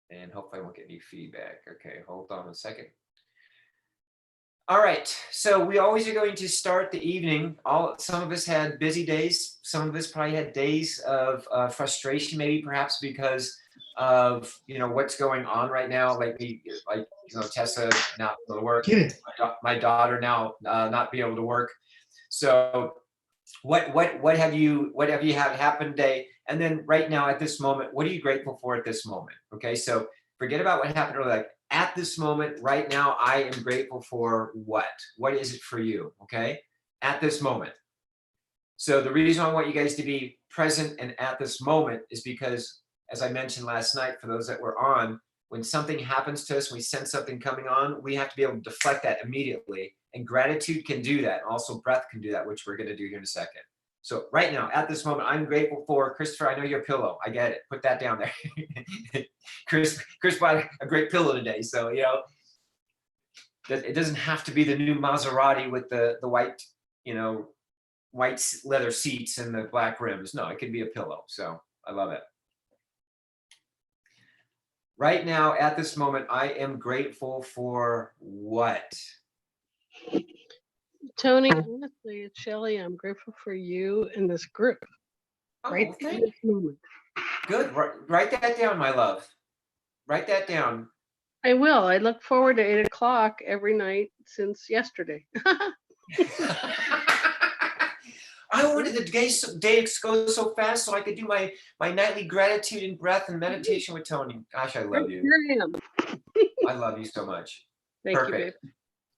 And hopefully I won't get any feedback. Okay, hold on a second. All right, so we always are going to start the evening. Some of us had busy days. Some of us probably had days of frustration, maybe perhaps because of what's going on right now. Tessa not able to work, Get it. my daughter now not be able to work. So what have you had happen today? And then right now at this moment, what are you grateful for at this moment? Okay, so forget about what happened earlier. Like at this moment, right now, I am grateful for what? What is it for you? Okay, at this moment. So the reason I want you guys to be present and at this moment is because, as I mentioned last night, for those that were on, when something happens to us, we sense something coming on, we have to be able to deflect that immediately. And gratitude can do that. And also breath can do that, which we're going to do here in a second. So right now, at this moment, I'm grateful for Christopher. I know your pillow. I get it. Put that down there. Chris bought a great pillow today. So, it doesn't have to be the new Maserati with the white, white leather seats and the black rims. No, it could be a pillow. So I love it. Right now, at this moment, I am grateful for what? Tony, honestly, it's Shelley. I'm grateful for you and this group. Oh, Right thank in this moment. Good. Write that down, my love. Write that down. I will. I look forward to 8 o'clock every night since yesterday. I wanted the day to go so fast so I could do my nightly gratitude and breath and meditation with Tony. Gosh, I love you. Here I am. I love you so much. Thank Perfect. you, babe.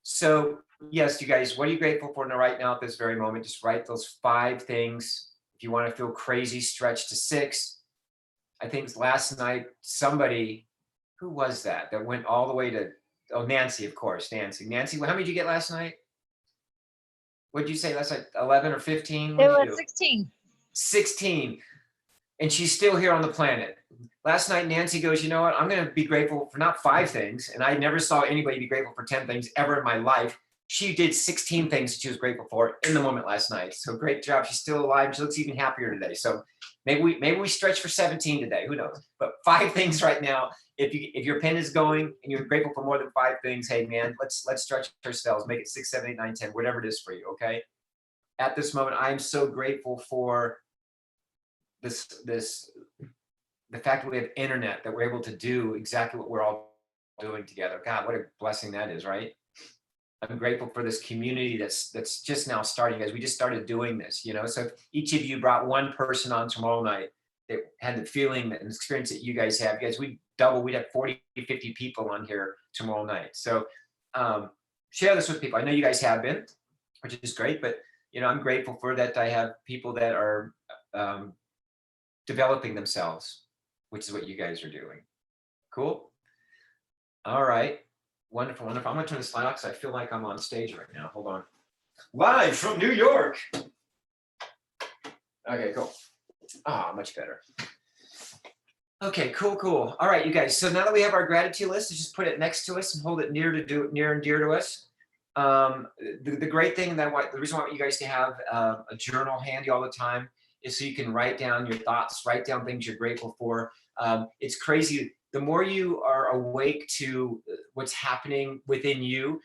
So yes, you guys, what are you grateful for right now at this very moment? Just write those 5 things. If you want to feel crazy, stretch to 6. I think last night somebody, who was that went all the way to, Nancy, of course, Nancy, how many did you get last night? What did you say last night? 11 or 15? What It did you was do? 16. 16. And she's still here on the planet. Last night, Nancy goes, you know what? I'm going to be grateful for not 5 things. And I never saw anybody be grateful for 10 things ever in my life. She did 16 things that she was grateful for in the moment last night. So great job. She's still alive. She looks even happier today. So maybe we stretch for 17 today. Who knows? But 5 things right now. If your pen is going and you're grateful for more than 5 things, hey man, let's stretch ourselves. Make it 6, 7, 8, 9, 10, whatever it is for you. Okay. At this moment, I am so grateful for the fact that we have internet, that we're able to do exactly what we're all doing together. God, what a blessing that is, right? I'm grateful for this community that's just now starting, guys. We just started doing this, So if each of you brought one person on tomorrow night that had the feeling and experience that you guys have, we'd have 40, 50 people on here tomorrow night. So share this with people. I know you guys have been, which is great, but I'm grateful for that. I have people that are developing themselves, which is what you guys are doing. Cool. All right. Wonderful, wonderful. I'm going to turn this light off because I feel like I'm on stage right now. Hold on. Live from New York. Okay, cool. Much better. Okay, cool. All right, you guys. So now that we have our gratitude list, let's just put it next to us and hold it near and dear to us. The great thing the reason why I want you guys to have a journal handy all the time is so you can write down your thoughts, write down things you're grateful for. It's crazy. The more you are awake to what's happening within you,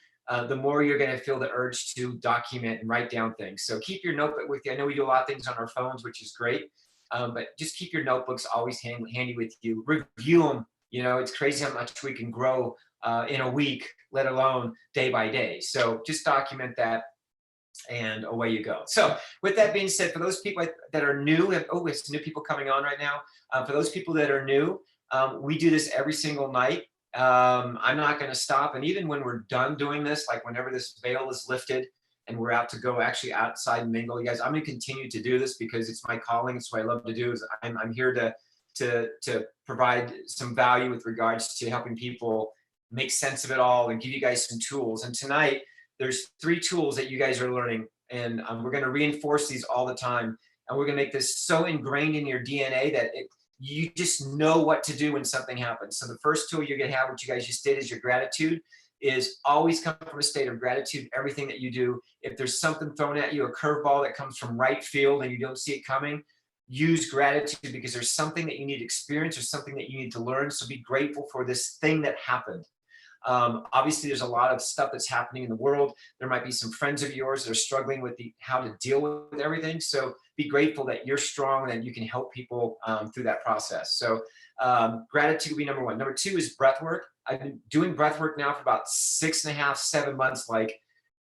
the more you're going to feel the urge to document and write down things. So keep your notebook with you. I know we do a lot of things on our phones, which is great, but just keep your notebooks always handy with you. Review them. It's crazy how much we can grow in a week, let alone day by day. So just document that. And away you go. So with that being said, for those people that are new, we have some new people coming on right now. For those people that are new, we do this every single night. I'm not going to stop. And even when we're done doing this, like whenever this veil is lifted and we're out to go actually outside and mingle, you guys, I'm going to continue to do this because it's my calling. It's what I love to do. Is I'm here to provide some value with regards to helping people make sense of it all and give you guys some tools. And tonight, there's 3 tools that you guys are learning, and we're going to reinforce these all the time. And we're going to make this so ingrained in your DNA that you just know what to do when something happens. So the first tool you're going to have, what you guys just did, is your gratitude. Is always come from a state of gratitude. Everything that you do, if there's something thrown at you, a curveball that comes from right field and you don't see it coming, use gratitude because there's something that you need to experience or something that you need to learn. So be grateful for this thing that happened. Obviously, there's a lot of stuff that's happening in the world. There might be some friends of yours that are struggling with how to deal with everything. So be grateful that you're strong and that you can help people through that process. So gratitude will be number one. Number two is breath work. I've been doing breath work now for about 6.5, 7 months, like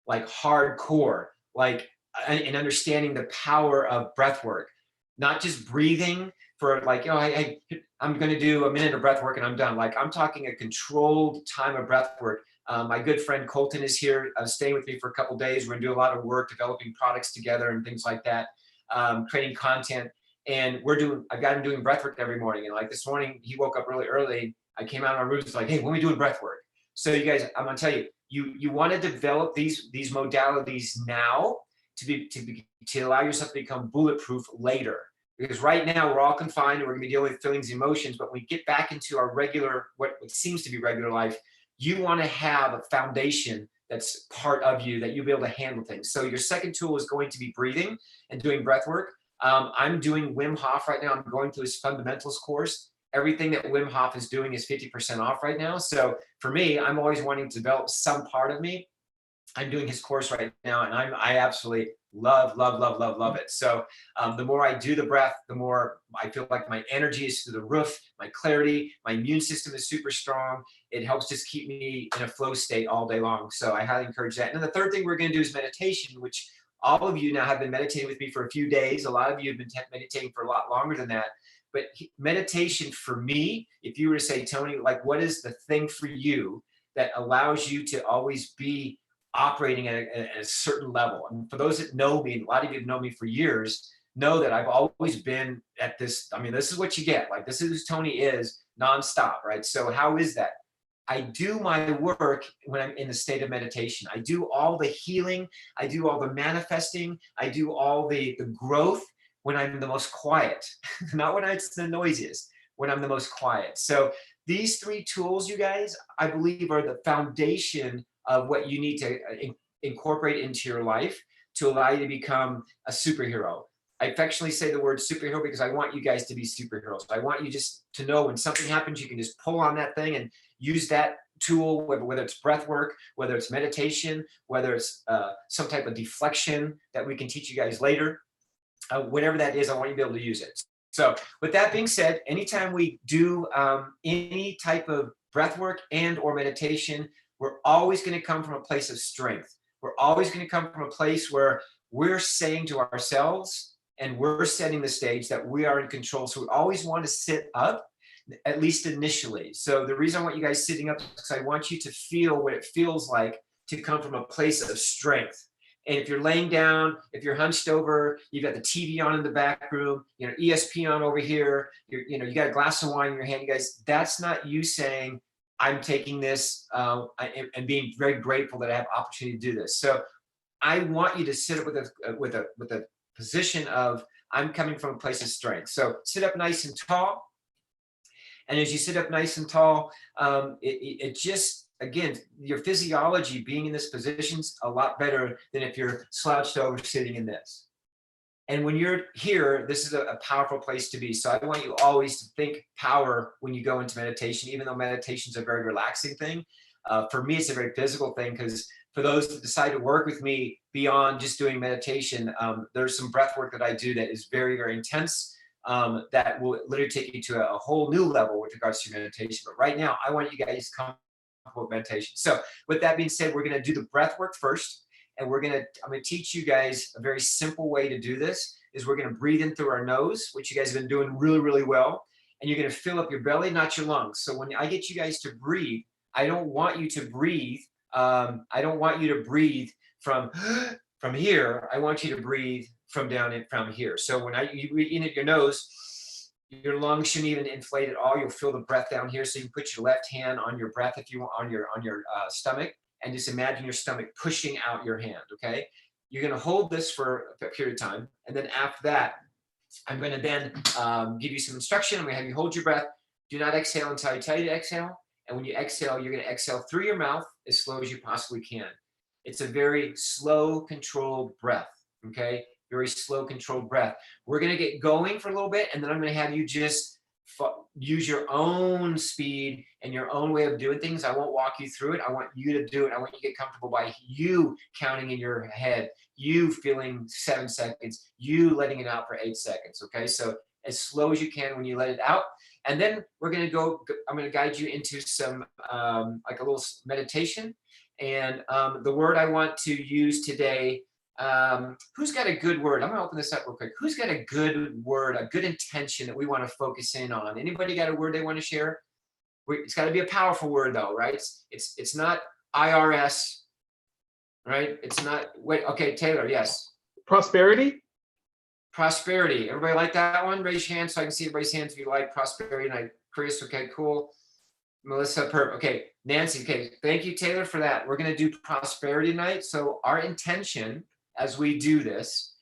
hardcore, like and understanding the power of breath work, not just breathing for like, oh, I'm going to do a minute of breath work and I'm done. Like I'm talking a controlled time of breath work. My good friend Colton is here staying with me for a couple days. We're going to do a lot of work developing products together and things like that, creating content. And I've got him doing breath work every morning. And like this morning, he woke up really early. I came out of my room, it's like, hey, when are we doing breath work? So you guys, I'm going to tell you, you want to develop these modalities now to allow yourself to become bulletproof later. Because right now we're all confined and we're gonna be dealing with feelings, emotions, but when we get back into our regular, what seems to be regular life, you wanna have a foundation that's part of you that you'll be able to handle things. So your second tool is going to be breathing and doing breath work. I'm doing Wim Hof right now. I'm going through his fundamentals course. Everything that Wim Hof is doing is 50% off right now. So for me, I'm always wanting to develop some part of me. I'm doing his course right now, and I absolutely love it. So the more I do the breath, the more I feel like my energy is through the roof, my clarity, my immune system is super strong. It helps just keep me in a flow state all day long. So I highly encourage that. And then the third thing we're going to do is meditation, which all of you now have been meditating with me for a few days. A lot of you have been meditating for a lot longer than that. But meditation for me, if you were to say, Tony, like what is the thing for you that allows you to always be operating at a certain level? And for those that know me, a lot of you have known me for years, know that I've always been at this. I mean, this is what you get. Like this is who Tony is nonstop, right? So how is that? I do my work when I'm in the state of meditation. I do all the healing. I do all the manifesting. I do all the growth when I'm the most quiet, not when it's the noisiest, when I'm the most quiet. So these three tools, you guys, I believe are the foundation of what you need to incorporate into your life to allow you to become a superhero. I affectionately say the word superhero because I want you guys to be superheroes. I want you just to know when something happens, you can just pull on that thing and use that tool, whether it's breath work, whether it's meditation, whether it's some type of deflection that we can teach you guys later. Whatever that is, I want you to be able to use it. So with that being said, anytime we do any type of breath work and or meditation, we're always going to come from a place of strength. We're always going to come from a place where we're saying to ourselves and we're setting the stage that we are in control. So we always want to sit up, at least initially. So the reason I want you guys sitting up is because I want you to feel what it feels like to come from a place of strength. And if you're laying down, if you're hunched over, you've got the TV on in the back room, ESPN over here, you got a glass of wine in your hand, you guys, that's not you saying, I'm taking this and being very grateful that I have opportunity to do this. So I want you to sit up with a position of, I'm coming from a place of strength. So sit up nice and tall. And as you sit up nice and tall, it just, again, your physiology being in this position's a lot better than if you're slouched over sitting in this. And when you're here, this is a powerful place to be. So I want you always to think power when you go into meditation, even though meditation is a very relaxing thing. For me, it's a very physical thing because for those that decide to work with me beyond just doing meditation, there's some breath work that I do that is very, very intense. That will literally take you to a whole new level with regards to meditation. But right now, I want you guys to come with meditation. So with that being said, we're going to do the breath work first. And I'm going to teach you guys a very simple way to do this is we're going to breathe in through our nose, which you guys have been doing really, really well. And you're going to fill up your belly, not your lungs. So when I get you guys to breathe, I don't want you to breathe. I don't want you to breathe from here. I want you to breathe from down in from here. So when you breathe in at your nose, your lungs shouldn't even inflate at all. You'll feel the breath down here. So you can put your left hand on your breath if you want on your stomach. And just imagine your stomach pushing out your hand, okay? You're gonna hold this for a period of time. And then after that, I'm gonna then give you some instruction. I'm gonna have you hold your breath. Do not exhale until I tell you to exhale. And when you exhale, you're gonna exhale through your mouth as slow as you possibly can. It's a very slow, controlled breath, okay? very slow, controlled breath. We're going to get going for a little bit, and then I'm going to have you just use your own speed and your own way of doing things. I won't walk you through it. I want you to do it. I want you to get comfortable by you counting in your head, you feeling 7 seconds, you letting it out for 8 seconds. Okay, so as slow as you can when you let it out. And then we're going to go, I'm going to guide you into some like a little meditation. And the word I want to use today, who's got a good word? I'm going to open this up real quick. Who's got a good word, a good intention that we want to focus in on? Anybody got a word they want to share? It's got to be a powerful word though, right? It's not IRS, right? It's not, wait, okay, Taylor, yes. Prosperity? Prosperity. Everybody like that one? Raise your hand so I can see everybody's hands if you like prosperity. And Chris, okay, cool. Melissa, perfect. Okay, Nancy, okay. Thank you, Taylor, for that. We're going to do prosperity tonight. So our intention as we do this,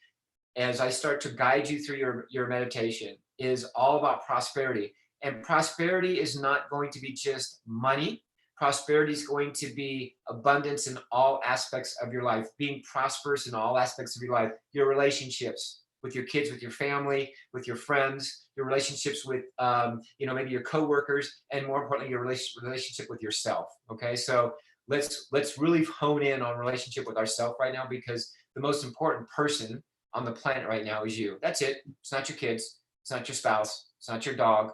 as I start to guide you through your meditation, is all about prosperity. And prosperity is not going to be just money. Prosperity is going to be abundance in all aspects of your life, being prosperous in all aspects of your life, your relationships with your kids, with your family, with your friends, your relationships with, maybe your coworkers, and more importantly, your relationship with yourself. Okay, so let's really hone in on relationship with ourselves right now, because the most important person on the planet right now is you. That's it. It's not your kids. It's not your spouse. It's not your dog.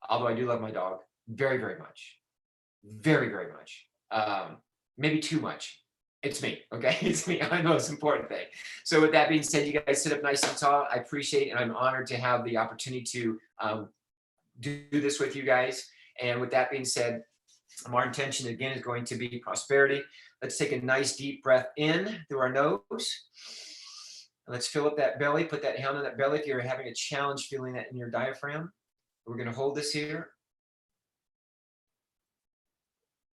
Although I do love my dog very, very much. Very, very much. Maybe too much. It's me, okay? It's me. I know it's an important thing. So with that being said, you guys sit up nice and tall. I appreciate and I'm honored to have the opportunity to do this with you guys. And with that being said, our intention again is going to be prosperity. Let's take a nice deep breath in through our nose. Let's fill up that belly. Put that hand on that belly if you're having a challenge feeling that in your diaphragm. We're going to hold this here.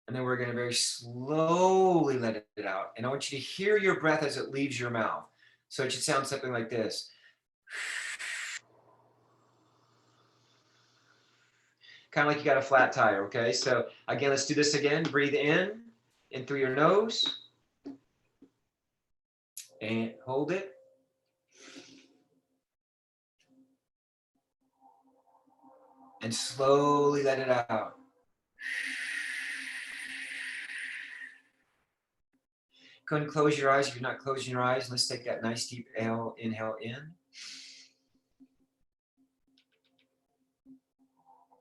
And then we're going to very slowly let it out. And I want you to hear your breath as it leaves your mouth. So it should sound something like this. Kind of like you got a flat tire, okay? So again, let's do this again. Breathe in through your nose. And hold it. And slowly let it out. Go ahead and close your eyes if you're not closing your eyes. Let's take that nice deep inhale in.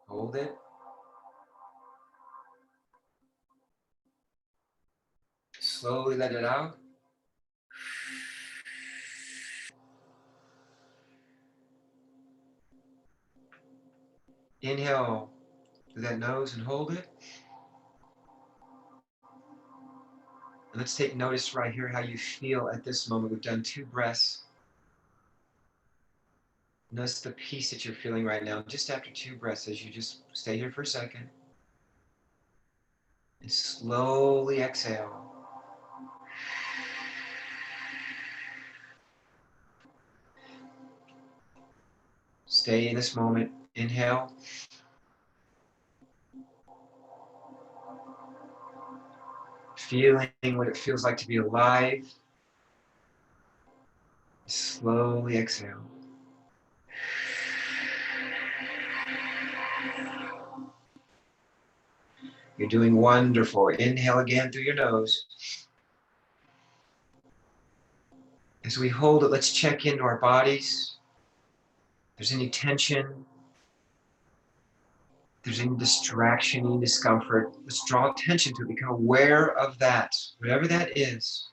Hold it. Slowly let it out. Inhale through that nose and hold it. And let's take notice right here how you feel at this moment. We've done 2 breaths. Notice the peace that you're feeling right now, just after 2 breaths, as you just stay here for a second. And slowly exhale. Stay in this moment. Inhale. Feeling what it feels like to be alive. Slowly exhale. You're doing wonderful. Inhale again through your nose. As we hold it, let's check into our bodies. If there's any tension, if there's any distraction, any discomfort, let's draw attention to it. Become aware of that, whatever that is.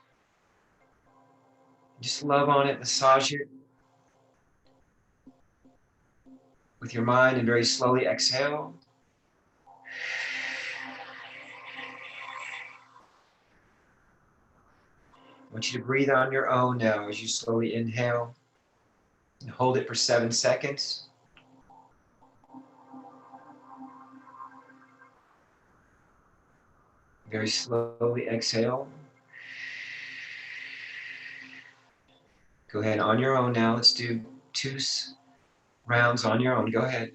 Just love on it, massage it with your mind, and very slowly exhale. I want you to breathe on your own now as you slowly inhale and hold it for 7 seconds. Very slowly exhale. Go ahead on your own now. Let's do 2 rounds on your own. Go ahead.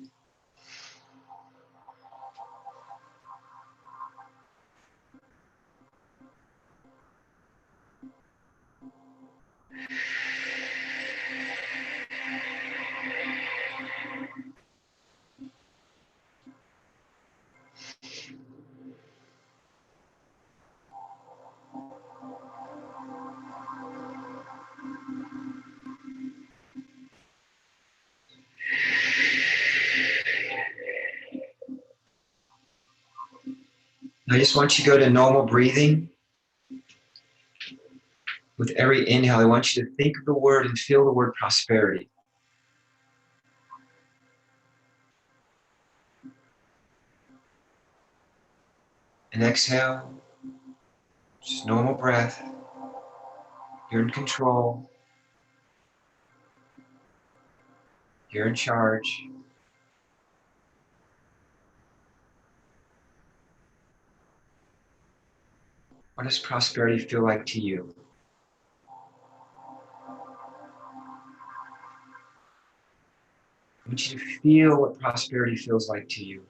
I just want you to go to normal breathing. With every inhale, I want you to think of the word and feel the word prosperity. And exhale, just normal breath. You're in control. You're in charge. What does prosperity feel like to you? I want you to feel what prosperity feels like to you.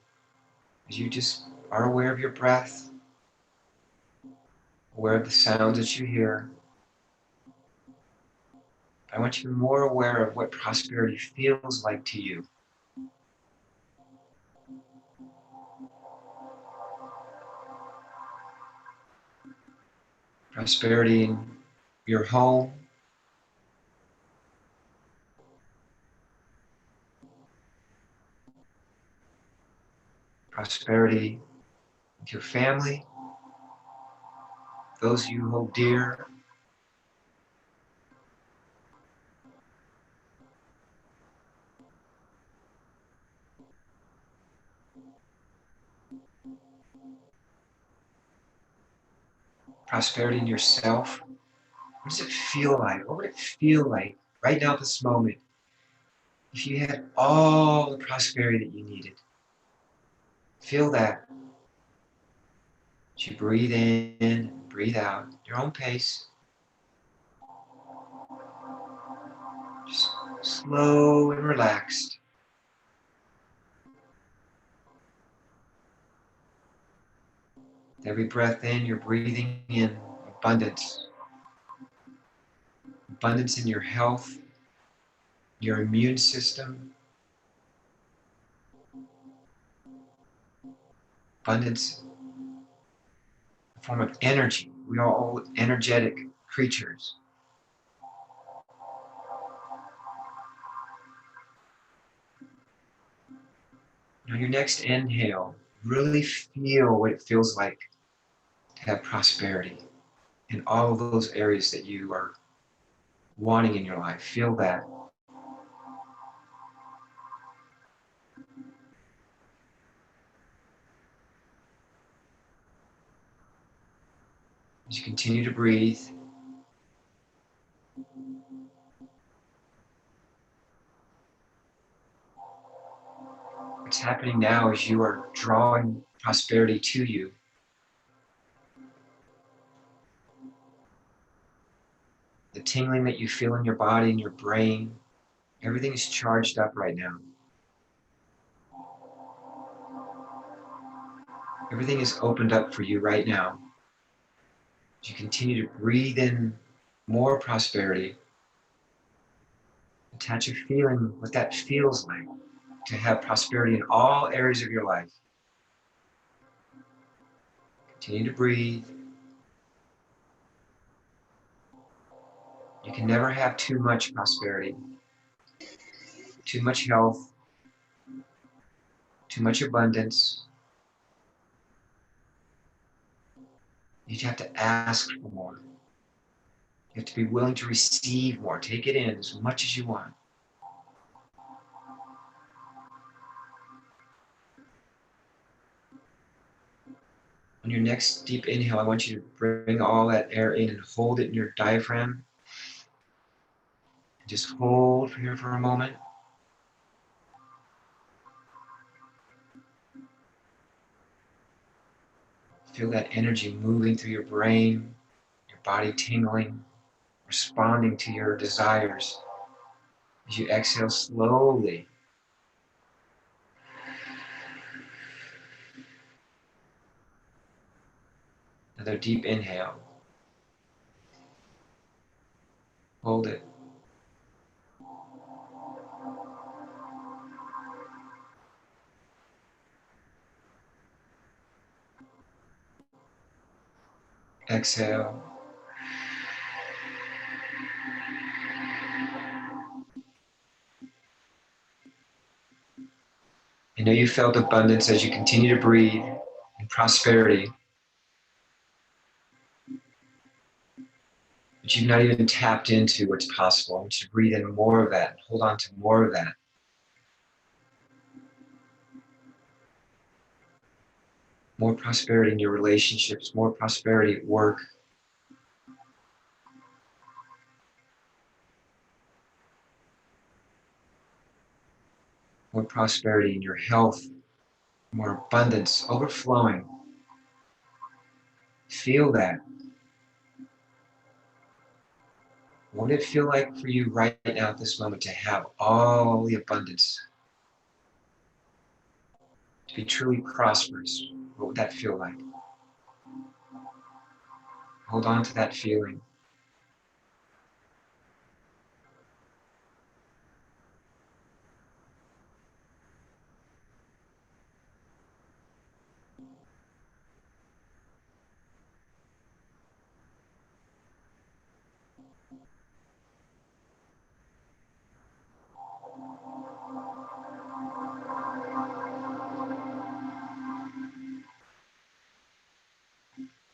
As you just are aware of your breath, aware of the sounds that you hear. I want you to be more aware of what prosperity feels like to you. Prosperity in your home, prosperity with your family, those you hold dear, prosperity in yourself. What does it feel like? What would it feel like right now at this moment if you had all the prosperity that you needed? Feel that. As you breathe in, breathe out, your own pace. Just slow and relaxed. With every breath in, you're breathing in abundance. Abundance in your health, your immune system, abundance in the form of energy. We are all energetic creatures. Now your next inhale, really feel what it feels like to have prosperity in all of those areas that you are wanting in your life. Feel that. As you continue to breathe, what's happening now is you are drawing prosperity to you. The tingling that you feel in your body and your brain, everything is charged up right now. Everything is opened up for you right now. As you continue to breathe in more prosperity, attach a feeling what that feels like to have prosperity in all areas of your life. Continue to breathe. You can never have too much prosperity, too much health, too much abundance. You have to ask for more. You have to be willing to receive more. Take it in as much as you want. On your next deep inhale, I want you to bring all that air in and hold it in your diaphragm. Just hold here for a moment. Feel that energy moving through your brain, your body tingling, responding to your desires. As you exhale slowly, another deep inhale. Hold it. Exhale. I know you felt abundance as you continue to breathe and prosperity. but you've not even tapped into what's possible. I want you to breathe in more of that, hold on to more of that. More prosperity in your relationships, more prosperity at work. More prosperity in your health, more abundance, overflowing. Feel that. What would it feel like for you right now at this moment to have all the abundance? To be truly prosperous? What would that feel like? Hold on to that feeling.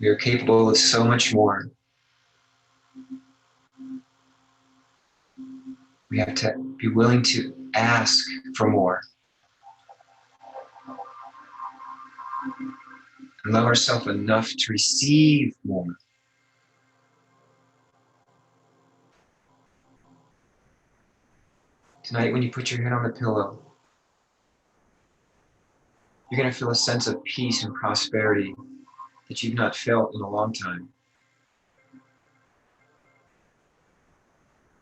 We are capable of so much more. We have to be willing to ask for more and love ourselves enough to receive more. Tonight, when you put your head on the pillow, you're going to feel a sense of peace and prosperity that you've not felt in a long time.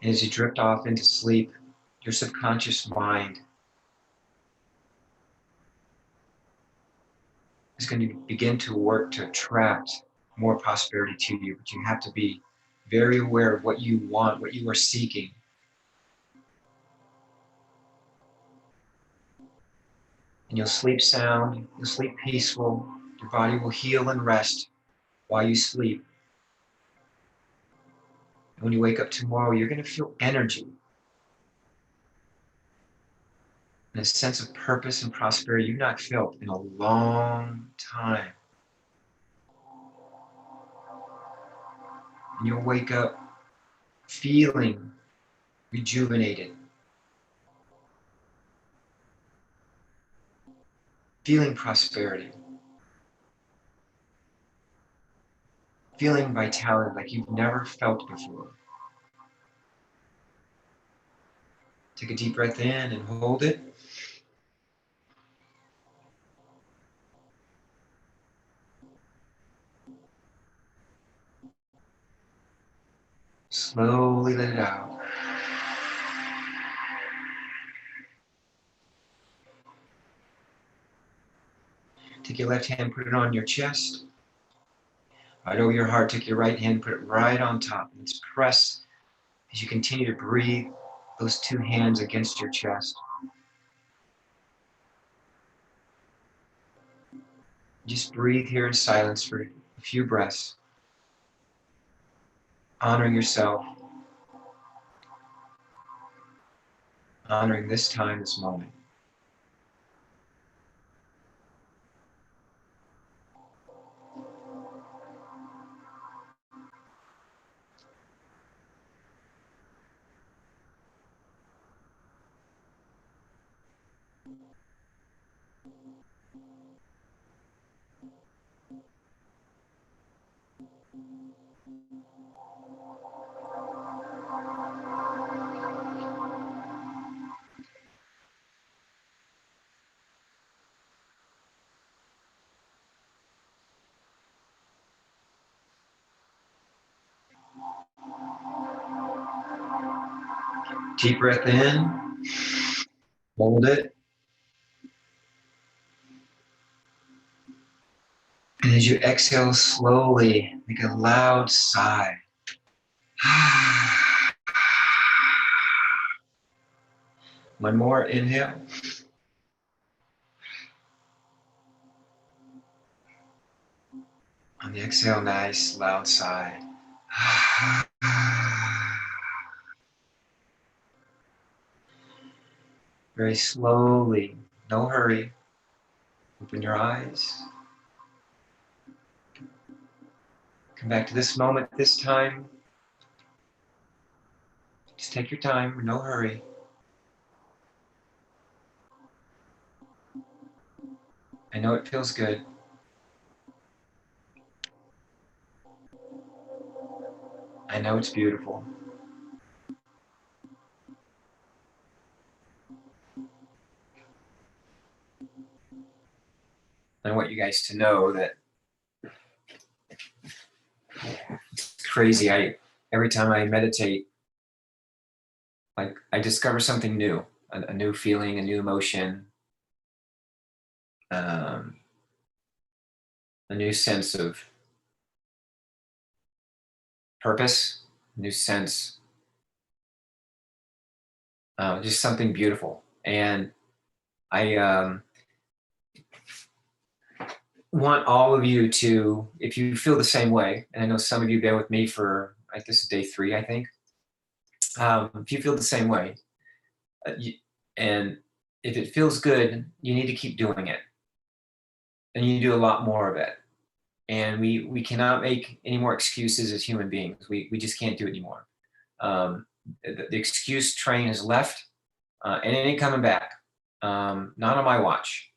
And as you drift off into sleep, your subconscious mind is going to begin to work to attract more prosperity to you. But you have to be very aware of what you want, what you are seeking. And you'll sleep sound, you'll sleep peaceful, your body will heal and rest while you sleep. And when you wake up tomorrow, you're going to feel energy and a sense of purpose and prosperity you've not felt in a long time. And you'll wake up feeling rejuvenated, feeling prosperity, feeling vitality like you've never felt before. Take a deep breath in and hold it. Slowly let it out. Take your left hand, put it on your chest. Right over your heart, take your right hand, put it right on top. Let's press as you continue to breathe those two hands against your chest. Just breathe here in silence for a few breaths, honoring yourself, honoring this time, this moment. Deep breath in, hold it. And as you exhale slowly, make a loud sigh. One more inhale. On the exhale, nice loud sigh. Very slowly, no hurry. Open your eyes. Come back to this moment, this time. Just take your time, no hurry. I know it feels good. I know it's beautiful. I want you guys to know that it's crazy. Every time I meditate, like I discover something new, a new feeling, a new emotion, a new sense of purpose, a new sense, just something beautiful. And I want all of you to, if you feel the same way, and I know some of you have been with me for, like this is day 3, I think. If you feel the same way, and if it feels good, you need to keep doing it. And you do a lot more of it. And we cannot make any more excuses as human beings. We just can't do it anymore. The excuse train has left, and it ain't coming back. Not on my watch.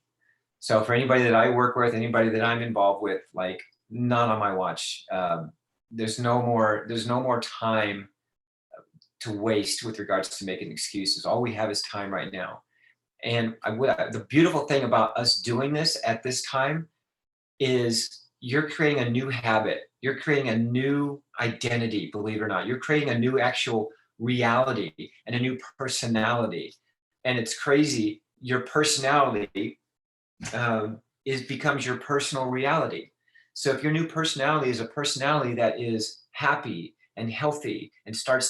So for anybody that I work with, anybody that I'm involved with, like not on my watch. There's no more time to waste with regards to making excuses. All we have is time right now. And the beautiful thing about us doing this at this time is you're creating a new habit. You're creating a new identity, believe it or not. You're creating a new actual reality and a new personality. And it's crazy. Your personality becomes your personal reality. So if your new personality is a personality that is happy and healthy and starts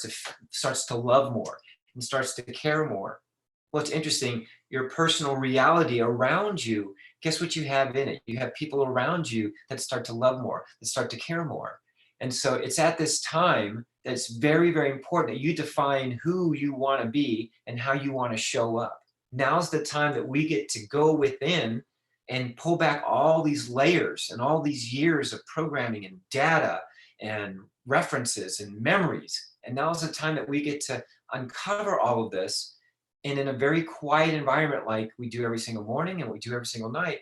to love more and starts to care more, well, it's interesting. Your personal reality around you, guess what you have in it? You have people around you that start to love more, that start to care more. And so it's at this time that it's very, very important that you define who you want to be and how you want to show up. Now's the time that we get to go within and pull back all these layers and all these years of programming and data and references and memories. And now's the time that we get to uncover all of this. And in a very quiet environment like we do every single morning and we do every single night,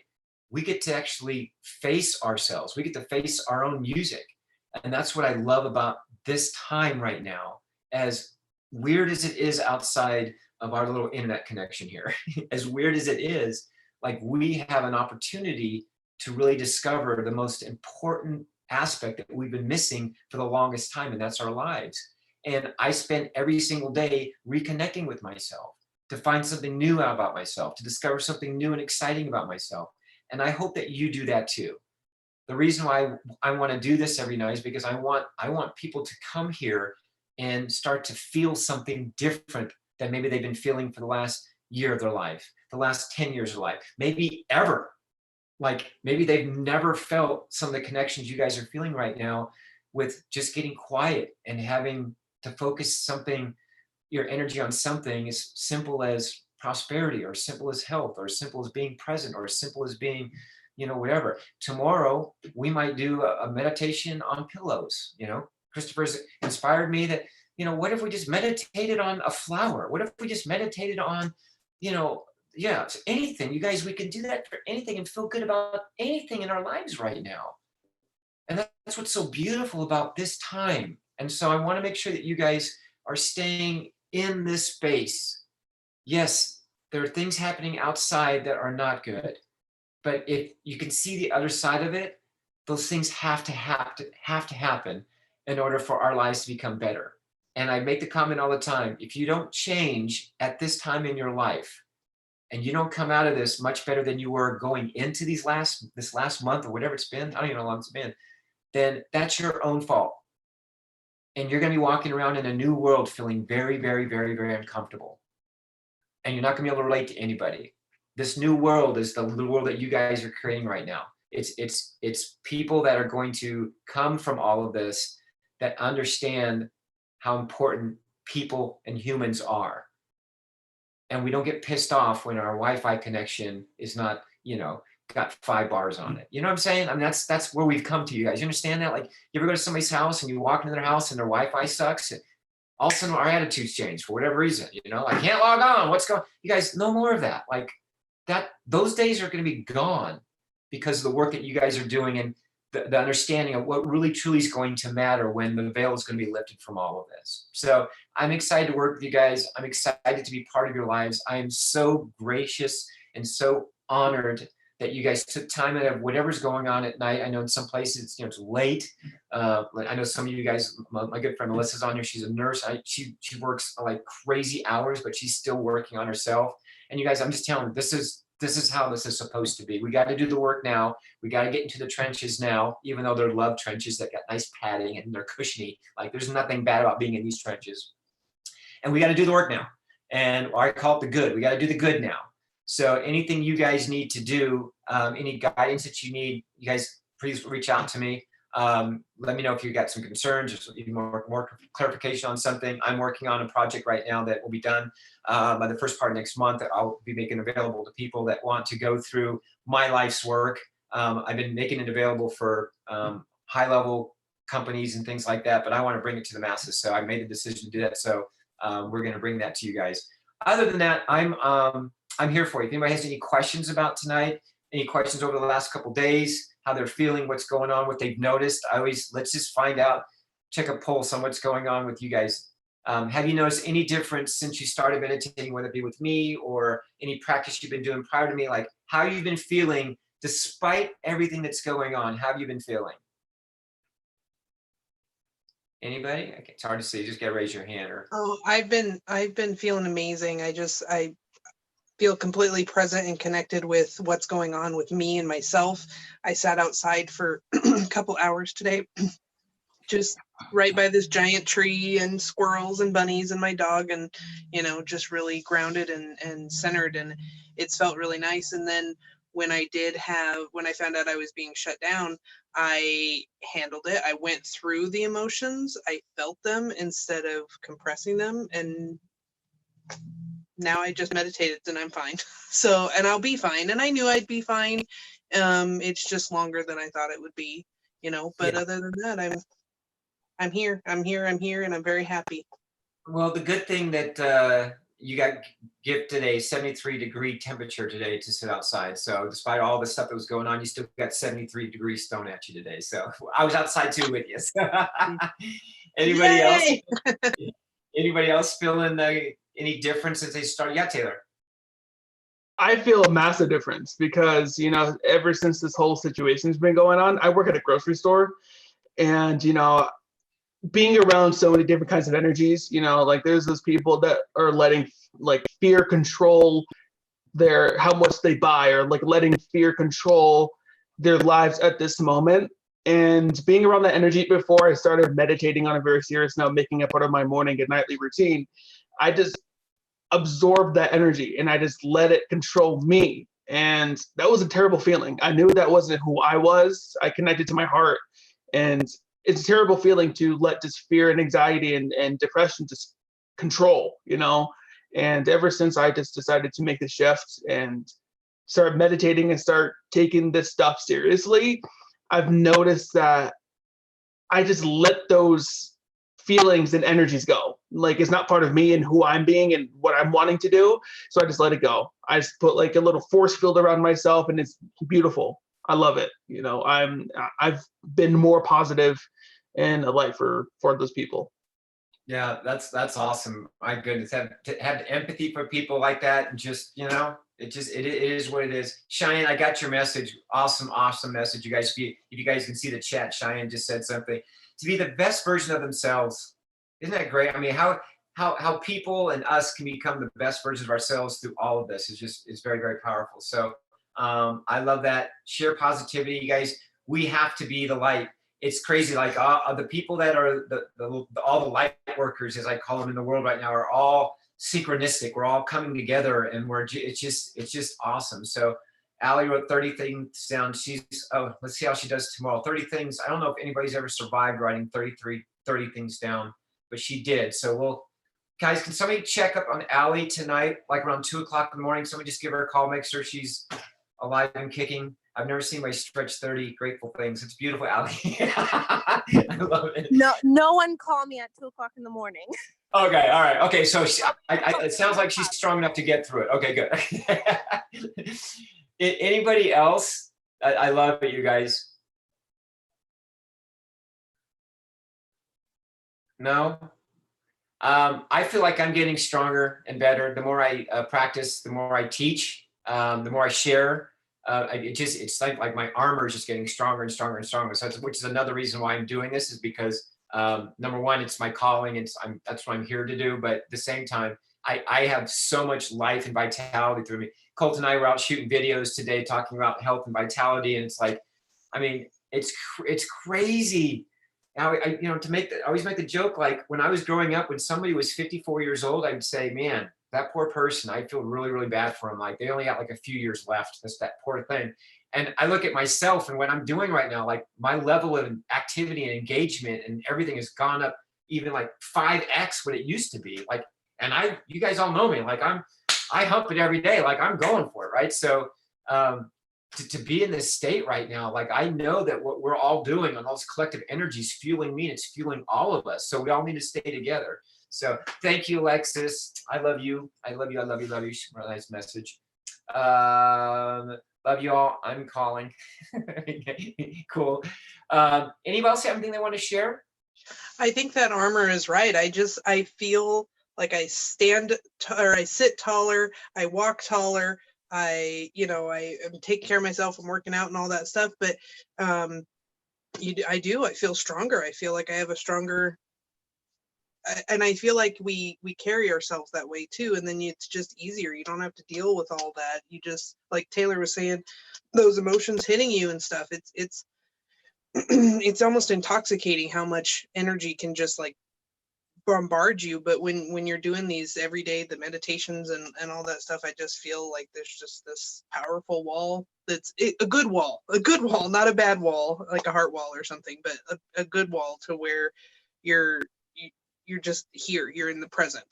we get to actually face ourselves. We get to face our own music. And that's what I love about this time right now, as weird as it is outside of our little internet connection here, as weird as it is, like we have an opportunity to really discover the most important aspect that we've been missing for the longest time, and that's our lives. And I spend every single day reconnecting with myself to find something new out about myself, to discover something new and exciting about myself. And I hope that you do that too. The reason why I want to do this every night is because I want people to come here and start to feel something different than maybe they've been feeling for the last year of their life, the last 10 years of life, maybe ever. Like maybe they've never felt some of the connections you guys are feeling right now with just getting quiet and having to focus your energy on something as simple as prosperity, or simple as health, or simple as being present, or simple as being, whatever. Tomorrow, we might do a meditation on pillows. Christopher's inspired me that, what if we just meditated on a flower? What if we just meditated on, anything? You guys, we can do that for anything and feel good about anything in our lives right now. And that's what's so beautiful about this time. And so I want to make sure that you guys are staying in this space. Yes, there are things happening outside that are not good. But if you can see the other side of it, those things have to happen in order for our lives to become better. And I make the comment all the time, if you don't change at this time in your life, and you don't come out of this much better than you were going into this last month or whatever it's been, I don't even know how long it's been, then that's your own fault. And you're going to be walking around in a new world feeling very, very, very, very uncomfortable. And you're not going to be able to relate to anybody. This new world is the world that you guys are creating right now. It's people that are going to come from all of this that understand how important people and humans are. And we don't get pissed off when our Wi-Fi connection is not, got 5 bars on it. You know what I'm saying? I mean, that's where we've come to, you guys. You understand that? Like, you ever go to somebody's house and you walk into their house and their Wi-Fi sucks? all of a sudden our attitudes change for whatever reason, you know, I can't log on. What's going on? You guys, no more of that. Like that, those days are going to be gone because of the work that you guys are doing and the understanding of what really truly is going to matter when the veil is going to be lifted from all of this. So I'm excited to work with you guys. I'm excited to be part of your lives. I am so gracious and so honored that you guys took time out of whatever's going on at night. I know in some places, you know, it's late. I know some of you guys, my good friend Melissa's on here. She's a nurse. She works like crazy hours, but she's still working on herself. And you guys, I'm just telling you, this is how this is supposed to be. We got to do the work now. We got to get into the trenches now, even though they're love trenches that got nice padding and they're cushiony. Like there's nothing bad about being in these trenches. And we got to do the work now. And I call it the good. We got to do the good now. So anything you guys need to do, any guidance that you need, you guys please reach out to me. Let me know if you got some concerns or even more clarification on something. I'm working on a project right now that will be done by the first part of next month that I'll be making available to people that want to go through my life's work. I've been making it available for high-level companies and things like that, but I want to bring it to the masses. So I made the decision to do that. So we're going to bring that to you guys. Other than that, I'm here for you. If anybody has any questions about tonight, any questions over the last couple of days, how they're feeling, what's going on, what they've noticed, let's just find out, check a pulse on what's going on with you guys. Have you noticed any difference since you started meditating, whether it be with me or any practice you've been doing prior to me, like how you've been feeling despite everything that's going on? How have you been feeling? Anybody? It's hard to see. You just gotta raise your hand. Or Oh, I've been feeling amazing. I feel completely present and connected with what's going on with me and myself. I sat outside for a couple hours today, just right by this giant tree and squirrels and bunnies and my dog, and you know, just really grounded and centered, and it's felt really nice. And then when I found out I was being shut down, I handled it. I went through the emotions. I felt them instead of compressing them. And now I just meditated and I'm fine. So, and I'll be fine. And I knew I'd be fine. It's just longer than I thought it would be, you know, but other than that, I'm here, and I'm very happy. well, the good thing that you got gifted a 73-degree temperature today to sit outside. So despite all the stuff that was going on, you still got 73 degrees thrown at you today. So I was outside too with you. So anybody Yay! else? Anybody else feeling any difference since they started? Yeah, Taylor. I feel a massive difference because, you know, ever since this whole situation's been going on, I work at a grocery store, and, you know, being around so many different kinds of energies, you know, like there's those people that are letting like fear control how much they buy, or like letting fear control their lives at this moment. And being around that energy before I started meditating on a very serious note, making it part of my morning and nightly routine, I just absorbed that energy and I just let it control me. And that was a terrible feeling. I knew that wasn't who I was. I connected to my heart, and it's a terrible feeling to let this fear and anxiety and depression just control, you know? And ever since I just decided to make the shift and start meditating and start taking this stuff seriously, I've noticed that I just let those feelings and energies go. Like it's not part of me and who I'm being and what I'm wanting to do. So I just let it go. I just put like a little force field around myself, and it's beautiful. I love it. You know, I've been more positive and a light for those people. Yeah, that's awesome. My goodness, have empathy for people like that, and just, you know, it is what it is. Cheyenne, I got your message. Awesome message. You guys, if you guys can see the chat, Cheyenne just said something. To be the best version of themselves, isn't that great? I mean, how people and us can become the best versions of ourselves through all of this is very, very powerful. So I love that. Share positivity, you guys. We have to be the light. It's crazy. Like the people that are all the light workers, as I call them in the world right now, are all synchronistic. We're all coming together, and it's just awesome. So Allie wrote 30 things down. Let's see how she does tomorrow. 30 things. I don't know if anybody's ever survived writing 30 things down, but she did. So guys, can somebody check up on Allie tonight, like around 2:00 in the morning? Somebody just give her a call, make sure she's alive and kicking. I've never seen my stretch 30 grateful things. It's beautiful, Allie. I love it. No one call me at 2:00 in the morning. Okay, all right. Okay, so it sounds like she's strong enough to get through it. Okay, good. Anybody else? I love it, you guys. No? I feel like I'm getting stronger and better. The more I practice, the more I teach, the more I share. It's like my armor is just getting stronger and stronger and stronger. So which is another reason why I'm doing this, is because number one, it's my calling. That's what I'm here to do. But at the same time, I have so much life and vitality through me. Colt and I were out shooting videos today talking about health and vitality, and it's like, I mean, it's crazy. Now, I always make the joke, like when I was growing up, when somebody was 54 years old, I'd say, man, that poor person, I feel really, really bad for them. Like they only got like a few years left. That's that poor thing. And I look at myself and what I'm doing right now, like my level of activity and engagement and everything has gone up even like 5x what it used to be. Like, and you guys all know me, like I hump it every day. Like I'm going for it. Right. So, to be in this state right now, like I know that what we're all doing on all this collective energy is fueling me and it's fueling all of us. So we all need to stay together. So thank you, Alexis. I love you. I love you. I love you. Love you. Really nice message. Love you all. I'm calling. Cool. Anybody else have anything they want to share? I think that armor is right. I feel like I I sit taller, I walk taller, I am taking care of myself, I'm working out and all that stuff, but I feel stronger. I feel like I have a stronger, and I feel like we carry ourselves that way too, and then it's just easier. You don't have to deal with all that. You just, like Taylor was saying, those emotions hitting you and stuff, it's it's almost intoxicating how much energy can just like bombard you. But when you're doing these every day, the meditations and all that stuff, I just feel like there's just this powerful wall that's a good wall, not a bad wall like a heart wall or something, but a good wall to where you're just here, you're in the present.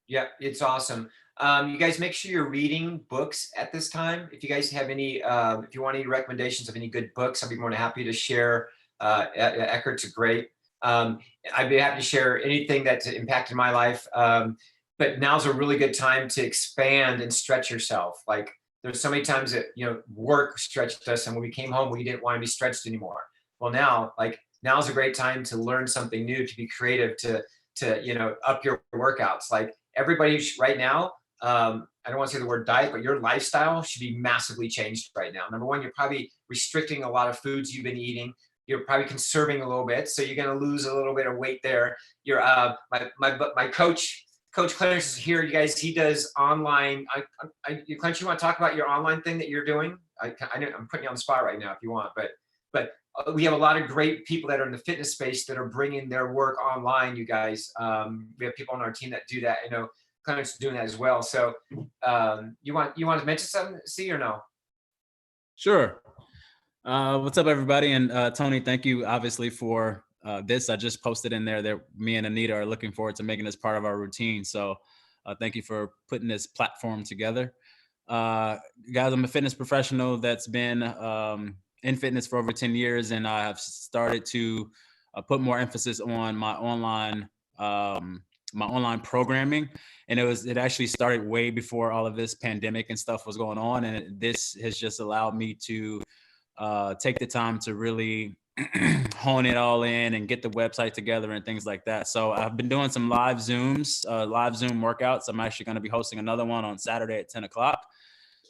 Yeah, it's awesome. You guys make sure you're reading books at this time. If you guys have any, if you want any recommendations of any good books, I'd be more than happy to share. Eckert's a great. I'd be happy to share anything that's impacted my life. But now's a really good time to expand and stretch yourself. Like there's so many times that, work stretched us, and when we came home, we didn't want to be stretched anymore. Well, now's a great time to learn something new, to be creative, to up your workouts. Like everybody right now, I don't want to say the word diet, but your lifestyle should be massively changed right now. Number one, you're probably restricting a lot of foods you've been eating. You're probably conserving a little bit, so you're going to lose a little bit of weight there. You're my coach Clarence is here. You guys, he does online. Clarence, you want to talk about your online thing that you're doing? I'm putting you on the spot right now if you want, but we have a lot of great people that are in the fitness space that are bringing their work online. You guys, we have people on our team that do that. I know Clarence is doing that as well. So you want to mention something, C, or no? Sure. What's up, everybody? And Tony, thank you obviously for this. I just posted in there that me and Anita are looking forward to making this part of our routine. So thank you for putting this platform together. Guys, I'm a fitness professional that's been in fitness for over 10 years, and I have started to put more emphasis on my online programming. And it actually started way before all of this pandemic and stuff was going on. And this has just allowed me to take the time to really hone it all in and get the website together and things like that. So I've been doing some live Zoom workouts. I'm actually going to be hosting another one on Saturday at 10 o'clock.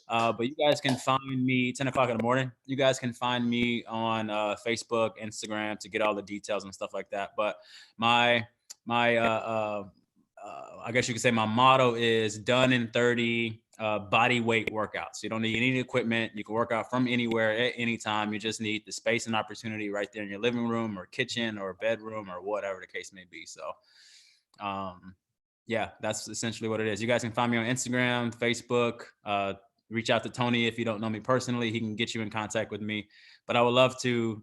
But you guys can find me 10 o'clock in the morning. You guys can find me on Facebook, Instagram to get all the details and stuff like that. But my I guess you could say my motto is done in 30 body weight workouts. You don't need any equipment. You can work out from anywhere at any time. You just need the space and opportunity right there in your living room or kitchen or bedroom or whatever the case may be. So yeah, that's essentially what it is. You guys can find me on Instagram, Facebook, reach out to Tony if you don't know me personally. He can get you in contact with me. But I would love to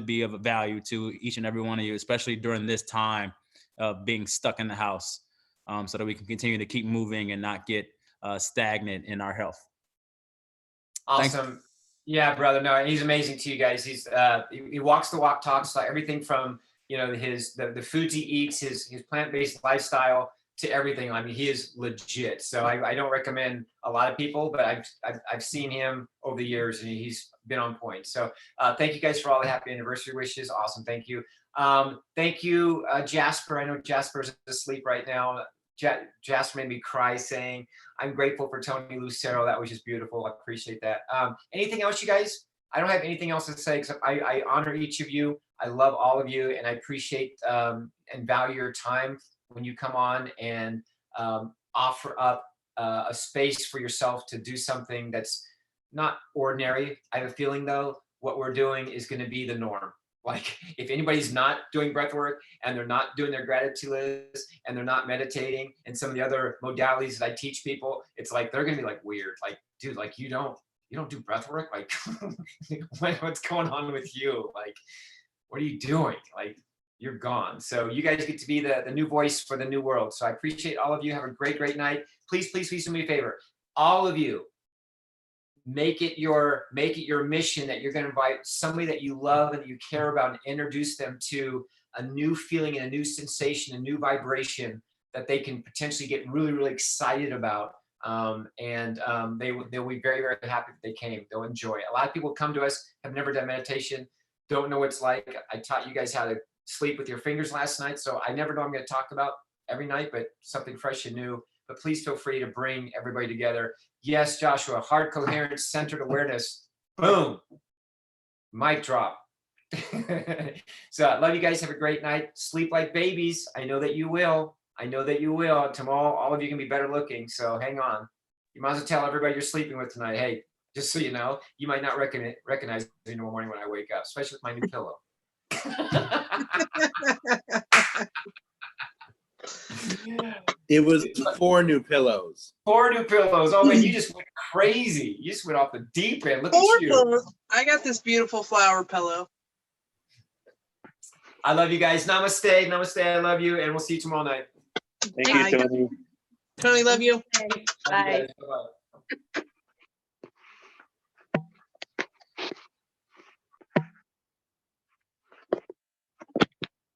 be of value to each and every one of you, especially during this time of being stuck in the house, so that we can continue to keep moving and not get stagnant in our health. Awesome. Thanks. Yeah, brother. No, he's amazing to you guys. He walks the walk, talks like everything from you know, the foods he eats, his plant-based lifestyle to everything. I mean, he is legit. So I don't recommend a lot of people, but I've seen him over the years and he's been on point. So thank you guys for all the happy anniversary wishes. Awesome. Thank you. Thank you, Jasper. I know Jasper's asleep right now. Jasper made me cry saying, I'm grateful for Tony Lucero. That was just beautiful. I appreciate that. Anything else, you guys? I don't have anything else to say except I honor each of you. I love all of you, and I appreciate and value your time when you come on and offer up a space for yourself to do something that's not ordinary. I have a feeling, though, what we're doing is going to be the norm. Like, if anybody's not doing breath work and they're not doing their gratitude list and they're not meditating and some of the other modalities that I teach people, it's like they're gonna be like weird. Like, dude, like you don't do breath work? Like, what's going on with you? Like, what are you doing? Like, you're gone. So you guys get to be the new voice for the new world. So I appreciate all of you. Have a great, great night. Please, please, please do me a favor. All of you, make it your mission that you're going to invite somebody that you love and you care about and introduce them to a new feeling and a new sensation, a new vibration that they can potentially get really, really excited about. They'll be very, very happy that they came. They'll enjoy it. A lot of people come to us, have never done meditation, don't know what it's like. I taught you guys how to sleep with your fingers last night. So I never know I'm going to talk about every night, but something fresh and new. But please feel free to bring everybody together. Yes, Joshua, heart coherence, centered awareness. Boom. Mic drop. So I love you guys. Have a great night. Sleep like babies. I know that you will. I know that you will. Tomorrow, all of you can be better looking. So hang on. You might as well tell everybody you're sleeping with tonight. Hey, just so you know, you might not recognize me tomorrow morning when I wake up, especially with my new pillow. It was 4 new pillows. 4 new pillows. Oh man, you just went crazy. You just went off the deep end. Look at you. Pillows. I got this beautiful flower pillow. I love you guys. Namaste. Namaste. I love you. And we'll see you tomorrow night. Thank you, Tony. Tony, love you. Okay, Love you bye. guys. Bye-bye.